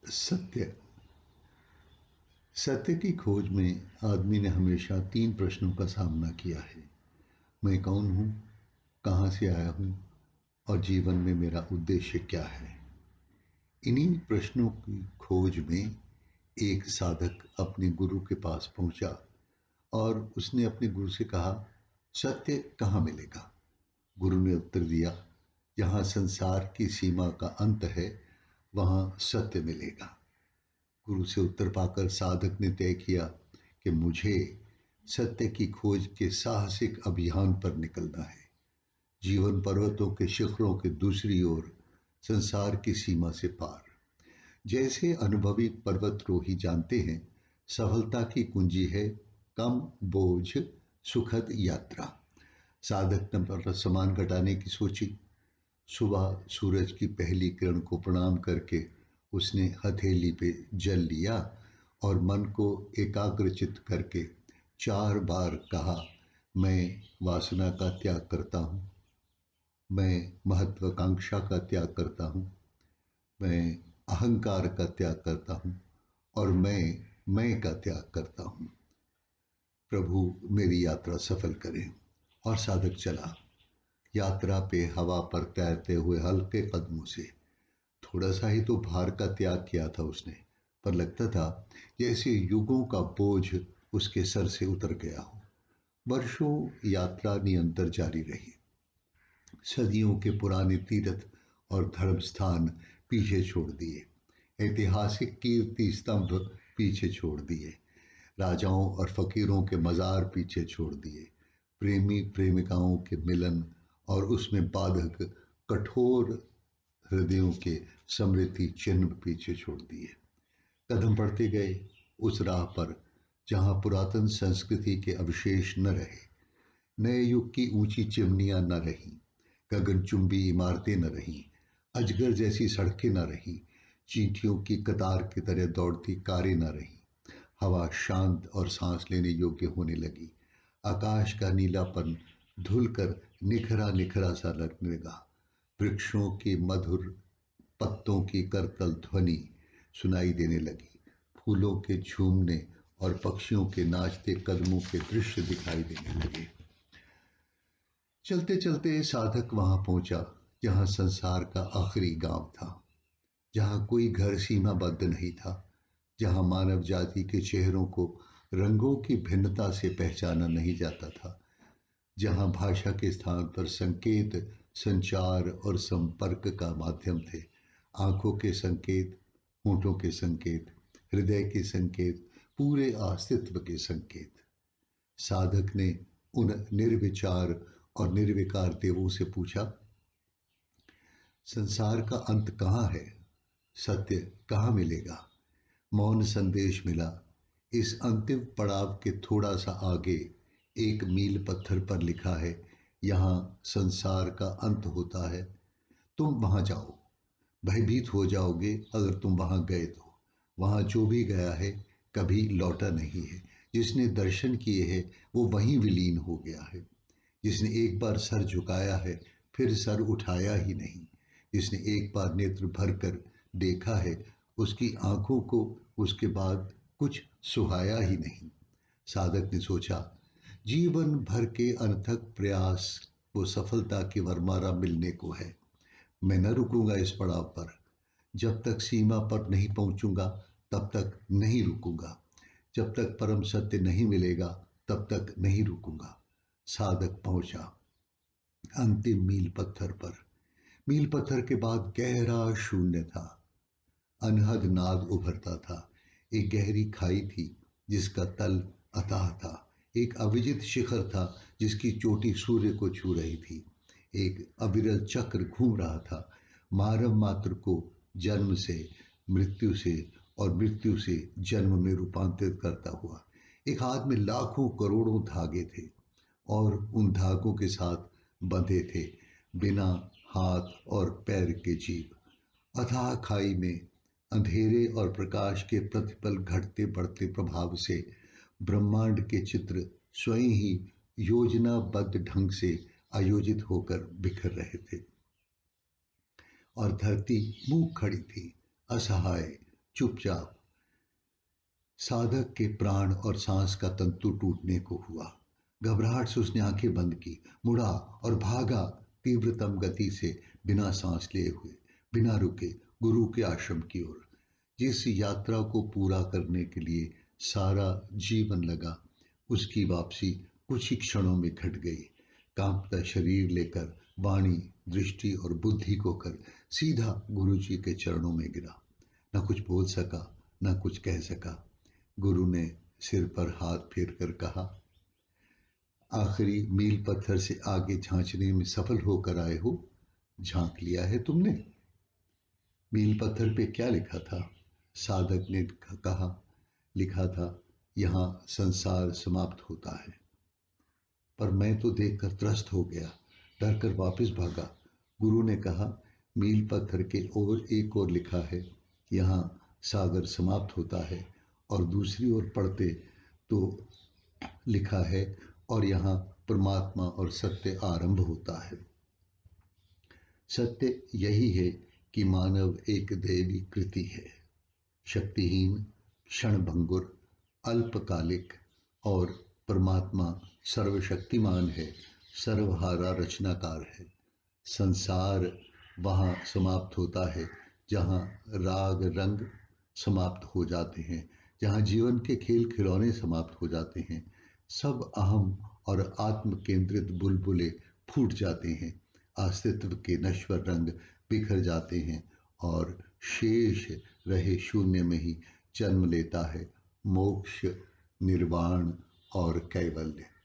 सत्य। सत्य की खोज में आदमी ने हमेशा तीन प्रश्नों का सामना किया है। मैं कौन हूँ, कहाँ से आया हूँ और जीवन में मेरा उद्देश्य क्या है। इन्हीं प्रश्नों की खोज में एक साधक अपने गुरु के पास पहुंचा और उसने अपने गुरु से कहा, सत्य कहाँ मिलेगा। गुरु ने उत्तर दिया, जहाँ संसार की सीमा का अंत है वहाँ सत्य मिलेगा। गुरु से उत्तर पाकर साधक ने तय किया कि मुझे सत्य की खोज के साहसिक अभियान पर निकलना है। जीवन पर्वतों के शिखरों के दूसरी ओर, संसार की सीमा से पार। जैसे अनुभवी पर्वतरोही जानते हैं, सफलता की कुंजी है कम बोझ सुखद यात्रा। साधक ने सामान घटाने की सोची। सुबह सूरज की पहली किरण को प्रणाम करके उसने हथेली पे जल लिया और मन को एकाग्रचित करके 4 बार कहा, मैं वासना का त्याग करता हूँ, मैं महत्वाकांक्षा का त्याग करता हूँ, मैं अहंकार का त्याग करता हूँ और मैं का त्याग करता हूँ। प्रभु मेरी यात्रा सफल करें। और साधक चला यात्रा पे हवा पर तैरते हुए हल्के कदमों से। थोड़ा सा ही तो भार का त्याग किया था उसने, पर लगता था जैसे युगों का बोझ उसके सर से उतर गया हो। वर्षों यात्रा निरंतर जारी रही। सदियों के पुराने तीर्थ और धर्म स्थान पीछे छोड़ दिए, ऐतिहासिक कीर्ति स्तंभ पीछे छोड़ दिए, राजाओं और फकीरों के मजार पीछे छोड़ दिए, प्रेमी प्रेमिकाओं के मिलन और उसमें बाधक कठोर हृदयों के समृद्धि चिन्ह पीछे छोड़ दिए। कदम बढ़ते गए उस राह पर जहां पुरातन संस्कृति के अवशेष न रहे, नए युग की ऊंची चिमनियां न रहीं, गगनचुंबी इमारतें न रहीं, अजगर जैसी सड़कें न रहीं, चींटियों की कतार की तरह दौड़ती कारें न रहीं। हवा शांत और सांस लेने योग्य होने लगी। आकाश का नीलापन धुलकर निखरा निखरा सा लगने लगा। वृक्षों की मधुर पत्तों की करतल ध्वनि सुनाई देने लगी। फूलों के झूमने और पक्षियों के नाचते कदमों के दृश्य दिखाई देने लगे। चलते चलते साधक वहां पहुंचा जहां संसार का आखिरी गांव था, जहां कोई घर सीमाबद्ध नहीं था, जहां मानव जाति के चेहरों को रंगों की भिन्नता से पहचाना नहीं जाता था, जहां भाषा के स्थान पर संकेत संचार और संपर्क का माध्यम थे। आंखों के संकेत, होठों के संकेत, हृदय के संकेत, पूरे अस्तित्व के संकेत। साधक ने उन निर्विचार और निर्विकार देवों से पूछा, संसार का अंत कहाँ है, सत्य कहाँ मिलेगा। मौन संदेश मिला। इस अंतिम पड़ाव के थोड़ा सा आगे एक मील पत्थर पर लिखा है, यहाँ संसार का अंत होता है, तुम वहां जाओ। भयभीत हो जाओगे अगर तुम वहां गए तो। वहां जो भी गया है कभी लौटा नहीं है। जिसने दर्शन किए हैं वो वहीं विलीन हो गया है। जिसने एक बार सर झुकाया है फिर सर उठाया ही नहीं। जिसने एक बार नेत्र भरकर देखा है उसकी आंखों को उसके बाद कुछ सुहाया ही नहीं। साधक ने सोचा, जीवन भर के अनथक प्रयास को सफलता की वरमाला मिलने को है। मैं न रुकूंगा इस पड़ाव पर। जब तक सीमा पर नहीं पहुंचूंगा तब तक नहीं रुकूंगा। जब तक परम सत्य नहीं मिलेगा तब तक नहीं रुकूंगा। साधक पहुंचा अंतिम मील पत्थर पर। मील पत्थर के बाद गहरा शून्य था। अनहद नाद उभरता था। एक गहरी खाई थी जिसका तल अथाह था। एक अविजित शिखर था जिसकी चोटी सूर्य को छू रही थी। एक अविरल चक्र घूम रहा था, मानव मात्र को जन्म से मृत्यु से और मृत्यु से जन्म में रूपांतरित करता हुआ। एक हाथ में लाखों करोड़ों धागे थे और उन धागों के साथ बंधे थे बिना हाथ और पैर के जीव। अथाह खाई में अंधेरे और प्रकाश के प्रतिपल घटते बढ़ते प्रभाव से ब्रह्मांड के चित्र स्वयं ही योजनाबद्ध ढंग से आयोजित होकर बिखर रहे थे। और धरती मूक खड़ी थी, असहाय, चुपचाप साधक के प्राण और सांस का तंतु टूटने को हुआ। घबराहट से उसने आंखें बंद की, मुड़ा और भागा तीव्रतम गति से, बिना सांस लिए हुए, बिना रुके, गुरु के आश्रम की ओर। जिस यात्रा को पूरा करने के लिए सारा जीवन लगा, उसकी वापसी कुछ ही क्षणों में घट गई। कांपता शरीर लेकर, वाणी, दृष्टि और बुद्धि को कर सीधा गुरु जी के चरणों में गिरा। न कुछ बोल सका, न कुछ कह सका। गुरु ने सिर पर हाथ फेर कर कहा, आखिरी मील पत्थर से आगे झांचने में सफल होकर आए हो। झांक लिया है तुमने। मील पत्थर पे क्या लिखा था? साधक ने कहा, लिखा था, यहाँ संसार समाप्त होता है। पर मैं तो देखकर त्रस्त हो गया, डर कर वापस भागा। गुरु ने कहा, मील पत्थर के एक और लिखा है, यहाँ सागर समाप्त होता है। और दूसरी ओर पढ़ते तो लिखा है, और यहाँ परमात्मा और सत्य आरंभ होता है। सत्य यही है कि मानव एक दैवी कृति है, शक्तिहीन, क्षणभंगुर, अल्पकालिक, और परमात्मा सर्वशक्तिमान है, सर्वहारा रचनाकार है। संसार वहाँ समाप्त होता है जहाँ राग रंग समाप्त हो जाते हैं, जहाँ जीवन के खेल खिलौने समाप्त हो जाते हैं। सब अहम और आत्म केंद्रित बुलबुले फूट जाते हैं, अस्तित्व के नश्वर रंग बिखर जाते हैं, और शेष रहे शून्य में ही जन्म लेता है मोक्ष, निर्वाण और कैवल्य।